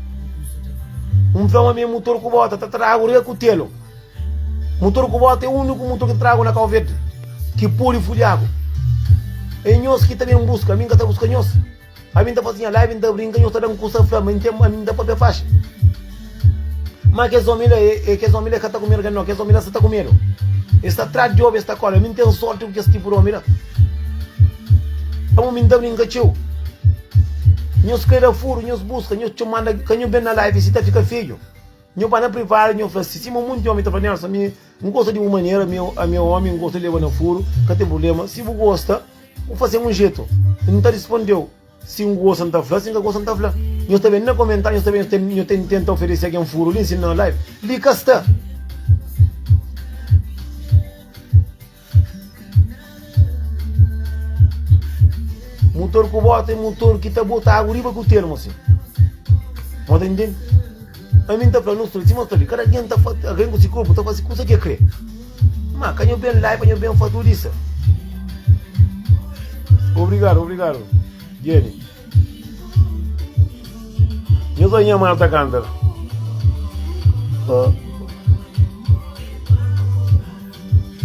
Flama meu motor que bota, está trago com o telo. Motor que bota é o único motor que trago na calvete. Que puro e folhado. É nós que também busca, a mim que está buscando nós. A mim está fazendo live, está brincando, está dando curso de flama, a mim está para faixa. Mas que as famílias que está comendo, não, que as famílias está comendo. Está atrás de ovo, está cola, a mim tem sorte que esse tipo de homem. A mim está brincando. Nós queremos furo, nós busca, nós te manda, quando vem na live, se fica feio. Nós para preparar, nós fala, se muito homem está fazendo, se não gosta de uma maneira, a meu homem não gosta de levar no furo, não tem problema. Se você gosta, vou fazer um jeito. Não está respondeu. Se um gosta não está falando, se não gosta não está falando. Nós também no comentário, nós também tenta oferecer aqui um furo, lhe ensina na live. Liga está. Motor que bota é motor que está botando água riba com o termo assim. Pode entender? A mim está falando, se mostra ali, cada dia está fazendo esse corpo, está fazendo coisa que crê. Mas canho bem live, canho bem faturista. Obrigado. Jenny. Eu sou a minha Marta Cantar.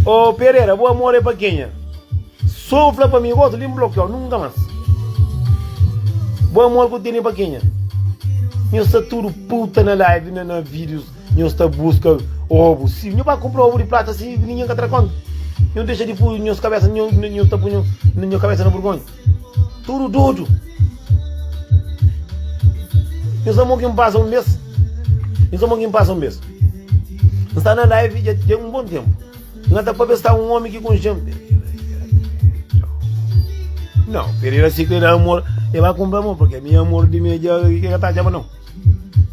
Ô Pereira, boa amor é para quem? Sofla para mim, gosto de bloquear, nunca mais. Boa amor que eu tenho para quem? Eu estou tudo puta na live, na vídeos. Eu estou busca ovo. Se eu vai comprar ovo de prata, assim, ninguém vai conta. Eu deixo de furo nas cabeças, eu estou punho na cabeça na vergonha. Tudo doido. Eu só morri passa um mês. Está na live já tem um bom tempo. Não dá para ver se está um homem que com gente. Não, Pereira se quer amor, ele vai comprar amor, porque minha amor de mim já que tá já não.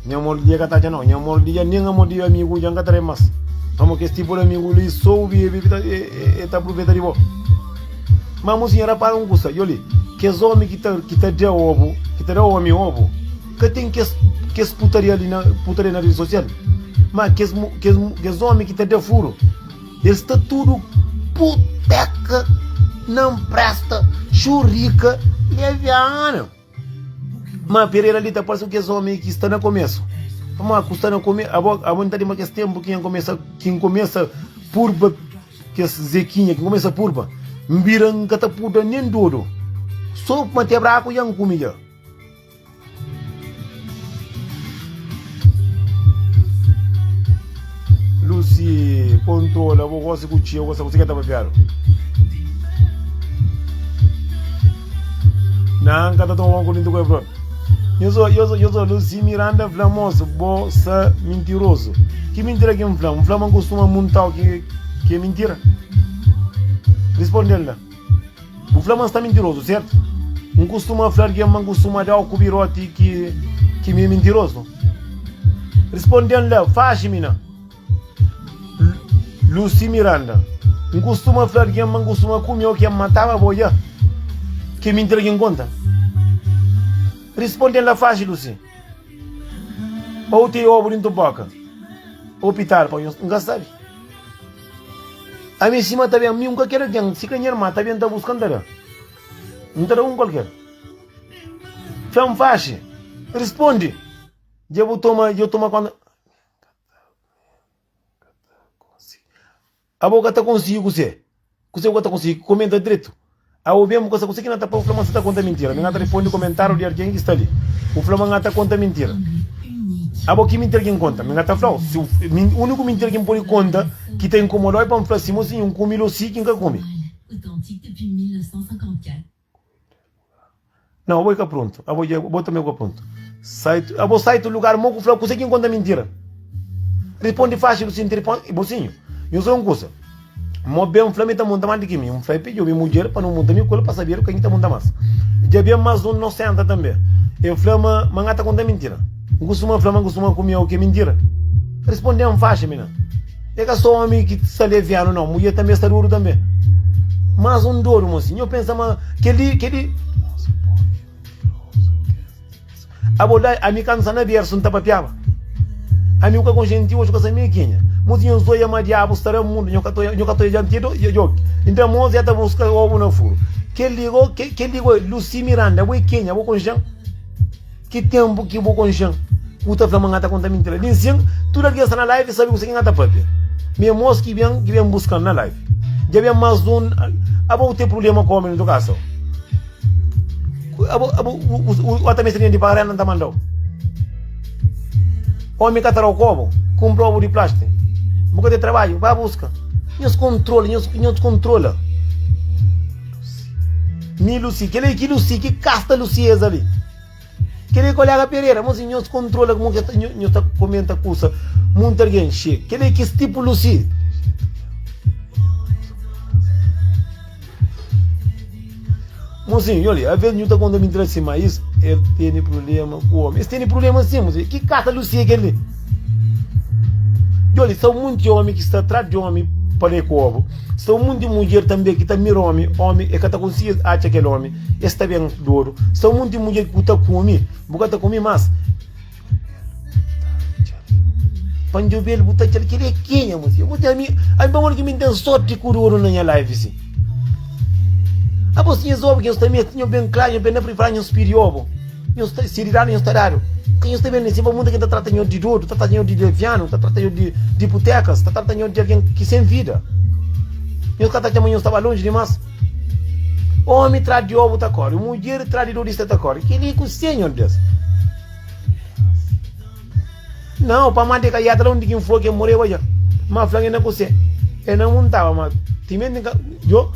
Minha amor de já tá já não, minha amor de já nem amor de amigo já não tá mais. Vamos que esse tipo de amigo ele soube e tá aproveitando de bom. Mas mocinha era para um custa, eu li, que os homens que tá de ovo, que tá de homem ovo, que tem que putaria ali na rede social. Mas que os homens que tá de furo, eles está tudo puteca. Não presta, churrica, leviano. Mas Pereira ali está parecendo que é homem que está no começo. Vamos custar no começo. A vontade de esse tempo quem começa purba, que é zequinha, quem começa purba, mbirang catapuda nem dodo. Só para ter braco e a comida. Lucy, controla, vou gostar de cuchillo, você que está bebendo. Não, cada um com o bro. Eu sou Lucy Miranda Flamoso, bossa mentiroso. Que mentira que é um flama? Um flama costuma montar que é mentira. Responde lá. O flama está mentiroso, certo? Não costuma falar que não costuma dar o cubirote que é mentiroso. Responde lá, faz mina. Lucy Miranda. Não costuma falar que não costuma comer o que matava a boia. Que mentira que encontra? Responde lá fácil, Lucy. Ou tem ovo dentro da boca. Ou pitar, pô, nunca sabe. A mim cima também, a mim nunca quero que se ganhar mais, também está buscando era. Não terá um qualquer. Fam fácil. Responde. Eu tomo quando... A boca está consigo, você. Você está consigo, comenta direito. A o mesmo coisa que não está para o Flamengo está conta mentira. Ninguém responde o comentário de alguém que está ali. O Flamengo está conta mentira. Abo que me entrega em conta, me gata flau. Se o único me entrega em por conta que tem incomodado para me falar assim, mocinho, um comi lo si que nunca come. Não, eu vou ficar pronto. Eu vou também ficar pronto. Eu vou sair do lugar, moco flau, consegue encontrar mentira. Responde fácil, assim, telefone, mocinho. Eu sou um coisa. Mo bem flame tá monta mais de que mim, um flame pediu minha mulher para não montar minha coisa para saber o que a gente monta mais. Já bem mais um não senta também. Eu flama, mangata conta mentira. Gostuma flama, gostuma comer o que é mentira. Responde um fácil, mina. É que só homem que está leviano não, mulher também está duro também. Mas um duro, mocinho, eu penso mas que ele a mim cansa na verso não tá papiava. A mim o que com gente hoje com essa minha quinha. Mozinho só ia mais diabo estar no mundo, eu cato jantido, eu. Então moço já tá buscando ovo no furo. Que ligou Lucy Miranda, vou quinha, vou com chão. Que tempo que vou com chão. Puta flamangata conta mentira. Dizem, tudo aqui está na live, sabe o que você própria. Minha moça que vem buscando na live. Já vem mais um, vou ter problema com o homem do caso. O até mestre de pagar não tá mandando. Homem que o cobo, comprou ovo de plástico. Boca de trabalho, vai buscar. Nos controla, nos controla. Mi Lucy, que Lucy, que casta Lucy é ali. Que colega Pereira, mas nos controla como que nos comenta coisa. Muito alguém chega. Que tipo Lucy. Mozinho, olha, a vezes não está quando me interessa mais, ele tem problema com o homem. Ele tem problema sim, mozinho. Que cata Lucy é aquele? Olha, são muitos homens que estão atrás de homem para o ovo. São muitas mulheres também que estão mirando homem, e que estão conseguindo achar aquele homem. Está bem duro. São muitas mulheres que estão comendo, porque estão comendo mais. Panjobel, buta aquele que é quem, mozinho? A mim vamos que me tem sorte com o ouro na minha live, sim. A você sabe que eu também tinha bem claro, bem na privada, eu espírito ovo. Eu se irá no estádio. Quem está bem nesse mundo que está tratando de duro, está tratando de leviano, está tratando de hipotecas, está tratando de alguém que sem vida. Eu cada manhã estava longe demais. Homem traz de ovo tá cor, mulher traz de durista tá cor. Que lindo senhor Deus. Não, para manter que a yatra onde quem foi que morreu hoje. Mas flangue não consegue. Eu não montava, mas timendo eu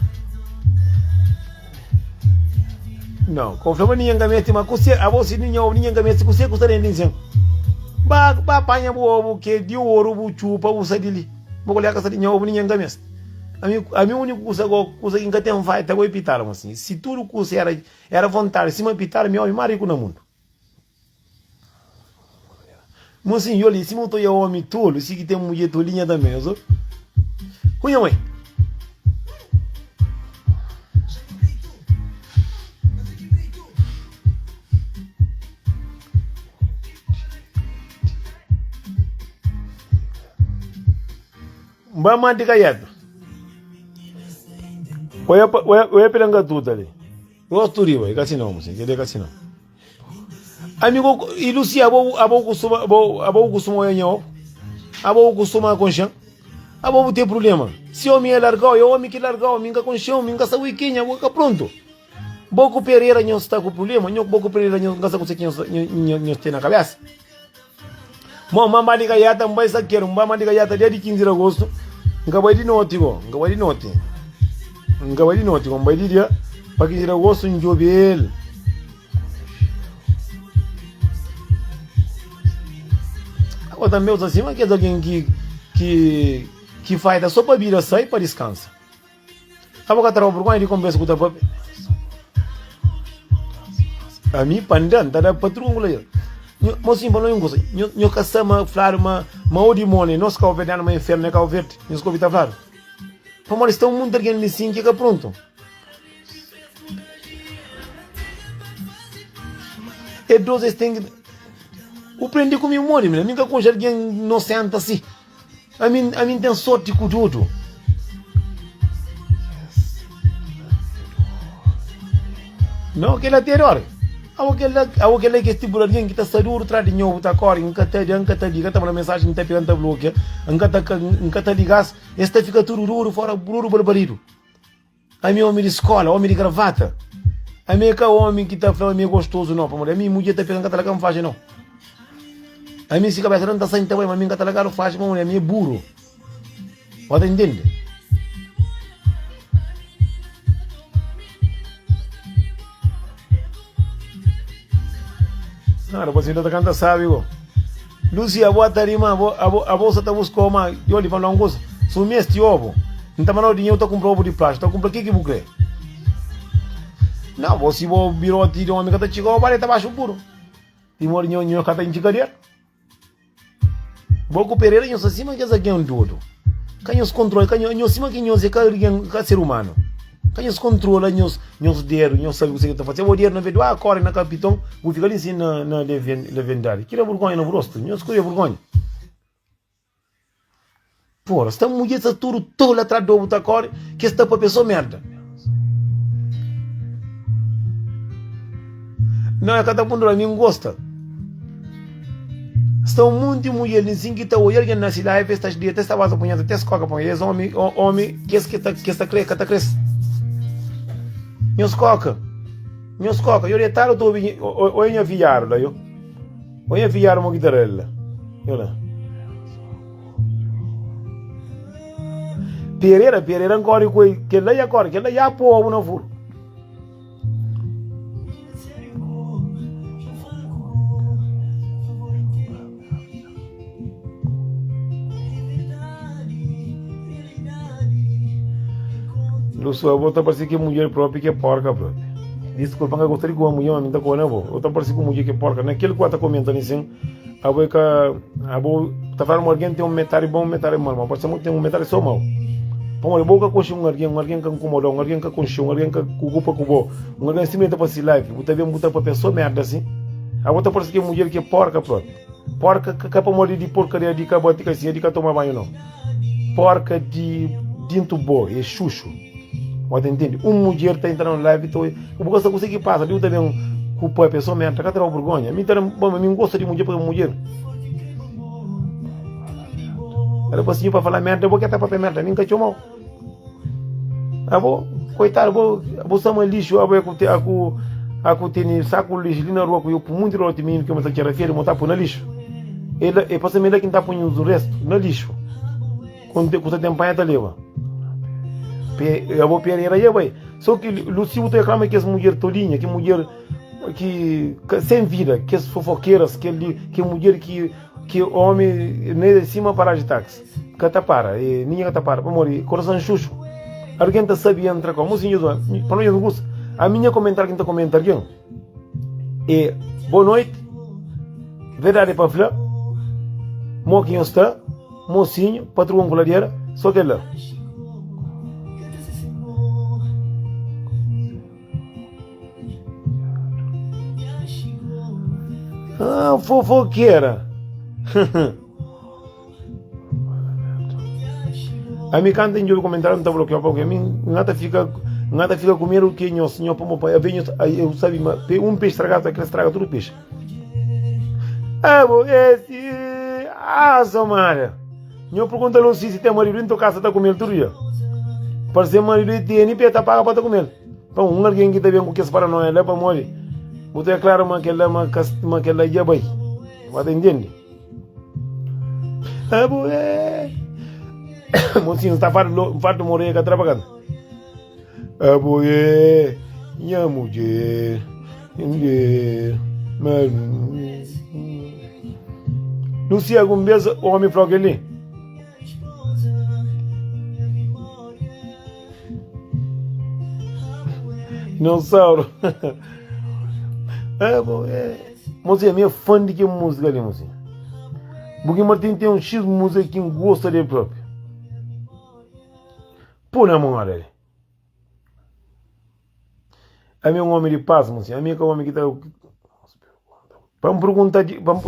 não, confirma ninguém gamete, mas você, a você ninguém gamete, você custa nem dizer. Ba panha bo que de ouro bu chupa bu sadili. Bo olhar casa de ninguém gamete. A mim o único coisa que tem vai tá o epitar, mas assim, se tudo custa era vontade, se me epitar meu marico no mundo. Mas assim, eu li, se me tô eu homem tolo, se que tem mulher tolinha também, eu sou. Cunha mãe. Mbama diga yato. Oya pelanga tudo ali. Eu turiwa, kasi não, moço, que kasi não. Amigo, e Lucia, abo costuma yanho, abo costuma consciência, abo ter problema. Se o homem é largado, eu homem que largado, minha consciência, minha saúde quinha, vou ficar pronto. Boco Pereira não está com problema, não Boco Pereira não gasta com não tem na cabeça. Mama diga yata, mbai saqueiro, mama diga yata dia de 15 de agosto. Ngabai de noite, mbai de dia, para 15 de agosto em Jobel. Agora também os assim, mas que é alguém que faz só para vir a sair para descansar. Agora trabalho por quando ele conversa com o teu a mim pandan, tá da patrão lá. Mas sim, não gosto. Eu caçama falar uma odimone, nós que ouvemos uma inferno que ouverte, nós que ouvimos falar. Para mais estão muito alguém assim que é pronto. E dois tem o prende com memória, menina. Nunca com alguém não senta assim. A mim tem sorte com tudo. Não, que ela tem hora. Aquele que estipula alguém que está saduro traz de novo, está corre, nunca te liga, está uma mensagem, está pegando a bloqueia, nunca te ligas, este fica tudo duro, fora burro, barbarito. A minha homem de escola, homem de gravata. A minha homem que está falando meio gostoso, não, para mulher, a minha mulher está pegando a cama faixa, não. A mim se cabeça não tá saindo também, mas a mim que talaga faz, mas a mim é burro. Pode entender? Não, depois ainda tá canta sabe, ó. Lucia, boa tarima, a bolsa tá buscando uma, eu lhe falo uma coisa, se o mês de ovo, não tá mandando dinheiro, tá comprando ovo de plástico, tá comprando o que vou crer? Não, você vai virar a tira, uma amiga tá chegando, vai tá baixo puro. Tem uma linha, que tá em chicaria. Vou com Pereira, eu sou acima que essa aqui é um todo. Quem os controla, quem eu cima que eu sei que é ser humano. Quem os controla, os deram, eu sabe o que está fazendo. Eu vou não ver, corre na capitão, vou ficar ali na levendária. Que é vergonha no rosto, eu escolhi a vergonha. Porra, está mulher, está tudo tola atrás do outro corre, que está para pessoa merda. Não é cada mundo a mim gosta. Está um monte de mulher em que está olhando na cidade, estas dias, está a apanhar, até se coca, põe, homem, que está crescendo. Meus coca, eu retar o tobi, o ia viar lá eu ia viar uma guitarrela, eu lá. Pereira agora que lá já povo não for. Lúcio, eu vou estar parecendo que mulher própria que é porca própria. Desculpa, eu gostaria de uma mulher, mas não está com ela, eu estou parecendo com mulher que é porca. Naquele que está comentando assim, a boa está falando alguém tem um metário bom, um metário mau, mas pode ser que tem um metário só mau. Então, a boca coxa alguém que incomodou, alguém que conchou, alguém que ocupa com um alguém simplesmente para se live, você vê botar para pessoa merda assim. A outra parece que é mulher que é porca própria. Porca que para morrer de porcaria de cabotica assim, de tomar banho não. Porca de dinto bom, é chucho. Pode entender? Uma mulher está entrando na live, então, eu gosto de que passa, eu também culpa a pessoa mesmo, está a vergonha. Eu gosto de mulher para mulher. Era assim para falar merda, eu vou quitar para merda, nunca tinha mal. Eu vou, coitado, eu vou chamar lixo, eu vou ter saco lixo ali na rua, eu por muito de mim, que eu me quero feira, eu vou estar por no lixo. Ele passa melhor que está punhando o resto, no lixo. Quando você tem panha, leva. Eu vou Pereira aí, vai. Só que Lucio reclama que essa mulher tolinha, que mulher que sem vida, que as fofoqueiras, que mulher que homem nem de cima para de táxi, que tá para, e ninguém tá para morrer, coração chucho. Alguém está sabia entrar com mocinho do, para mim não gosta. A minha comentário quem tá comentando é boa noite, verdade para falar, moquinho está, mocinho, patrão coladeira, só que lá. Ah, fofoqueira. A mim canta em comentário não está bloqueado porque a mim nada fica com medo que o senhor como pai eu sabe um peixe estragado aquele estraga tudo peixe. Samara. Eu pergunto a se tem marido em tua casa está comendo tudo dia. Para ser marido tem nem peta paga para comer. Então alguém que está bem com que se para não é lá para morrer. Você é claro que ela já vai. Você entende? Ah, boé. Mocinho, está farto de morrer cá trabalhando. Ah, boé. Minha mulher. Lucia, algum beijo, o homem falou que ele. Dinossauro. Mocinha, minha fã de que música ali, mocinha. Porque Martin tem um X música que gosta dele próprio. Pô na mão dele. A minha é um homem de paz, mocinha. A minha é um homem que está. Vamos perguntar, vamos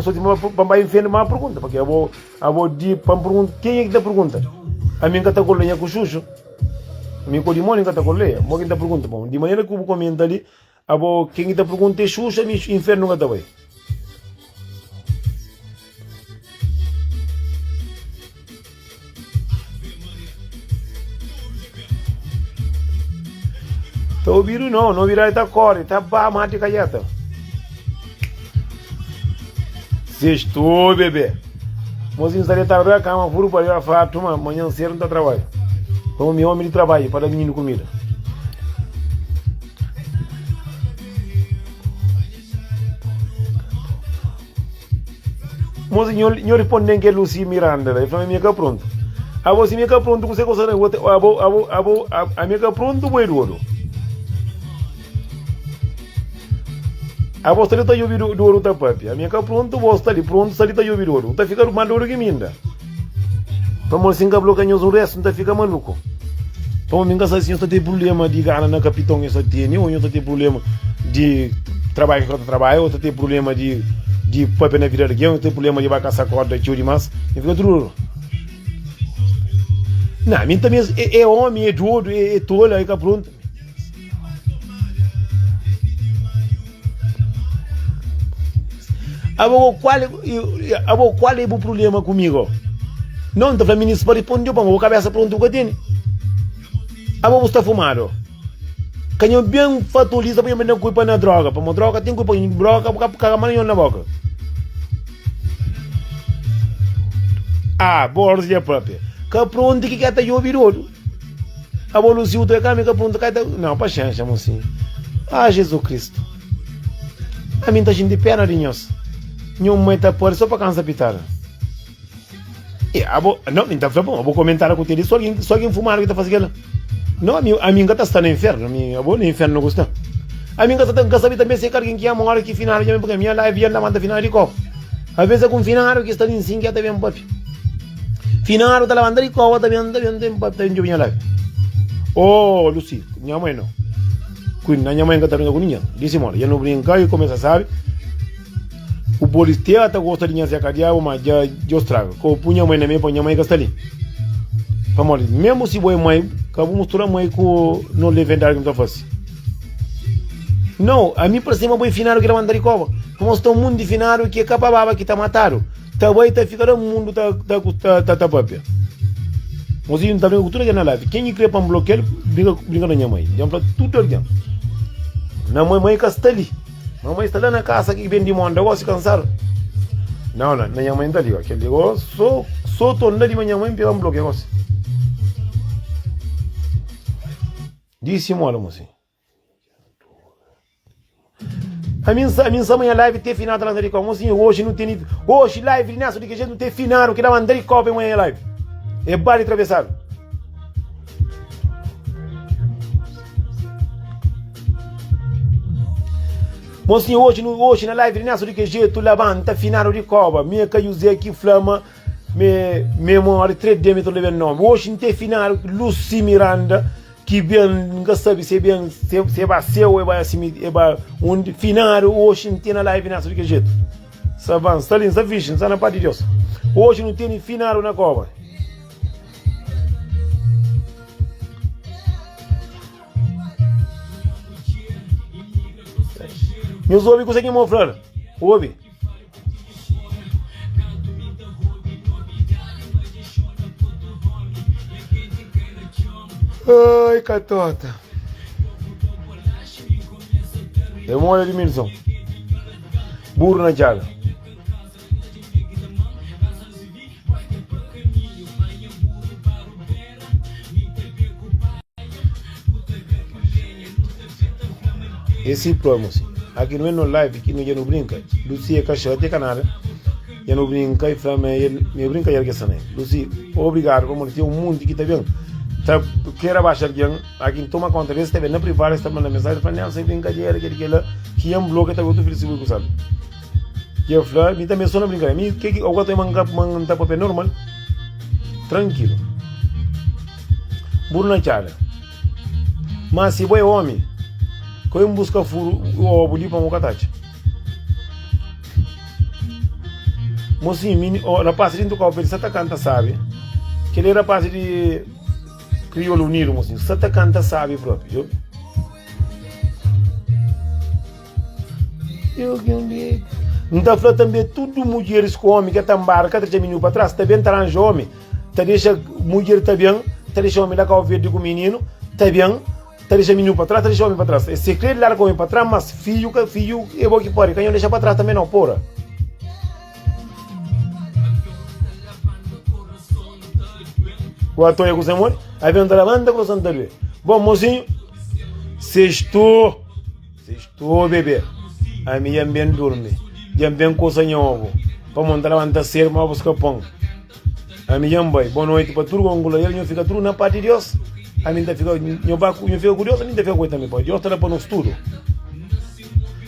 enfrentar uma pergunta, porque eu vou dizer, vamos perguntar, quem é que está pergunta? A minha que está com lenha com chucho. A minha com limão que está com lenha. Mas quem está pergunta? Bom, de maneira que eu vou comentar ali. Abo quem está perguntando é Xuxa, inferno nunca vai. Tá ouvindo não virá da cor, tá bá mate caiata. Sextou, bebê. Mozinho, está deitado na cama, furo para ir a falar, turma, amanhã cedo não tá trabalho. Vamos meu homem de trabalho, para dar menino comida. Mozinho, eu respondo que é Lucy Miranda, ele falou, minha cá pronto. A você minha cá pronto, você consegue, a minha cá pronto, vai do a você está ouvindo do ouro da papi. A minha cá pronto, você está ali pronto, está ali está ouvindo do ouro. Está ficando mais ouro que minda. Para você enganar bloqueios o resto, não está ficando maluco. Para mim, essa senhora tem problema de ganhar na capitão, essa tem, ou tem problema de trabalho que trabalho, ou tem problema de papi na vida de alguém, ou tem problema de vaca sacoda, tio demais, e fica duro. Não, a mim também é homem, é doido, é tolo, aí cá pronto. Qual é o problema comigo? Não, está falando ministro para responder, para a cabeça pronto que tem. Você está fumado. Canho bem fataliza para não culpa na droga. Para uma droga tem culpa em droga, porque caga manhã na boca. Bolsa de própria. Que pronto que está ouvir outro. A evolução do caminho que pronto que está. Não, paciência, mocinho. Jesus Cristo. A mim está gente de pena de nós. Não mãe tá por só para cansar pitar. Não, então foi bom. Vou comentar com ele. Só alguém fumar que está fazendo. Não, a minha gata está no inferno. A minha no inferno não gosta. A minha gata está sabendo também se alguém que ama hora que final já me porque minha live ia na manda final de copo. Às vezes com final que está em 5 já está bem papi. Final da lavanda de copo também tem papi de minha live. Oh, Lucy, minha mãe não. Quando minha mãe está brincando com ninguém. Disse mora, já não brinca e começa sabe. O polícia até gosta de minha cadeia, mas já estraga. Com o punha mãe na minha, punha mãe que está ali. Vamos mesmo se boa mãe, acabou misturar mãe com no levantar que me está fazendo. Não, a mim parece uma boa final que era mandar de cova. Como está um mundo de final que é capababa que está matado. Está bem, está ficando o mundo tá papel. Mas eu não está brincando tudo aqui na live. Quem crê para um bloqueio, brinca na minha mãe. Já para tudo aqui. Na mãe que está ali. Mamãe está lá na casa que vem de mundo, agora se cansaram. Não, minha mãe está ali. Aquele ligou, só torna de minha mãe para um bloqueio. Disse mola, mocinho. A minha mãe live tem final da André Copa. Mocinho, hoje não tem. Hoje live, nessa de que a gente não tem final, que dá André Copa em manhã live. É bar atravessado. Mocinho, hoje na live, nessa de que jeito levanta final de Copa. Minha caiuzé aqui flama. Memória 3D, me estou levando nome. Hoje não tem final, Lucy Miranda. Que bem, nunca sabe se bem, se vai ser ou vai assim, onde final hoje não tem na live nessa de que jeito. Savan, está ali, está visto, está na parte de Deus. Hoje não tem final na Copa. Meus ouvi conseguem mostrar, ouve. Ai, catota. Demora de dimensão. Burro na jaga. Esse problema, aqui não é no live, aqui não brinca. Lucy é cachorro, tem canal. Já não brinca e flama, me brinca e alguém sabe. Lucy, obrigado, vamos ter um mundo que está vendo. Quer abaixar alguém toma conta desse, está vendo na privada, está mandando mensagem, fala, não, sem brincadeira, que é um bloco, está muito feliz com sabe. E eu falo, me também só na brincadeira, me que agora tem manga papel normal, tranquilo. Burro na chala. Mas se vai homem, que eu busca furo, o abuli para o catache. Mocinho, o rapaz dentro do carro, ele está canta, sabe? Que ele era rapaz de crioulo unido, mocinho. Santa canta sabe próprio. Não está falando também tudo mulheres com homem que está embarca, que menino para trás, também está arranjando homem. Está deixa mulher também, está deixa homem lá com o verde com o menino, também, está deixa menino para trás, está deixa homem para trás. É segredo lá com o homem para trás, mas filho é bom que pode, quem não deixa para trás também não porra. O ator é com o Semone, aí vem da banda com o Santa Luís. Bom, mocinho, sextou, bebê. A minha bem dorme, já bem coisa novo, para montar a banda ser mal buscar pão. A minha mãe, boa noite para tudo, Angola, ele não fica tudo na parte de Deus. A minha fica, eu fico curioso, a minha fica coisa também, pode. Deus está para nós tudo.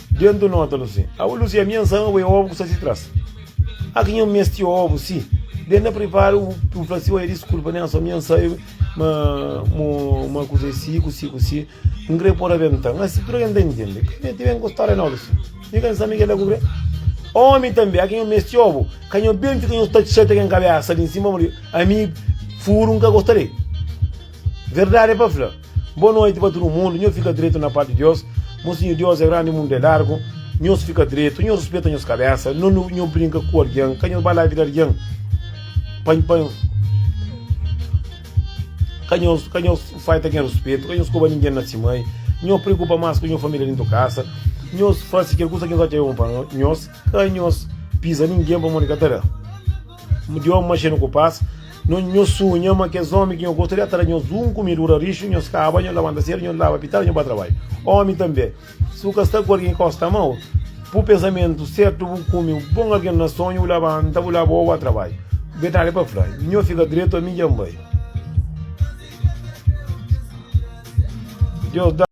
Dentro do nota, Luci. A Luci, a minha sangue, o ovo que se traz. Aqui eu mesti o ovo, sim. Dentro preparo o Francisco aí desculpa né só minha sai uma coisa assim um grepo para ventar mas se tu não entende que te vem gostar não isso e quem sabe que ela cobre homem também aqui eu mesti ovo canho bem fica um touch que em cabeça ali em cima a mim furo nunca gostaria verdade para falar boa noite para todo mundo não fica direito na parte de Deus mocinho Deus é grande mundo é largo não fica direito não respeita as cabeças não brinca com alguém canho vai lá virar alguém canhão faz tem respeito, canhão escova ninguém na cima, não preocupa mais com a família dentro da casa, não faz qualquer coisa que não tem para nós, canhão pisa ninguém para manicatar. De uma machina que passa, não sonha mas que os homens que não gostaria de estar nós comida rixo, nós cava, nós lava cedo, nós lava pitar, nós para trabalho. Homem também, se o castor com alguém encosta a mão, por pensamento certo, come bom alguém na sonho, levanta, lava o trabalho. Verdade para falar, não fica direito a minha mãe. Deus dá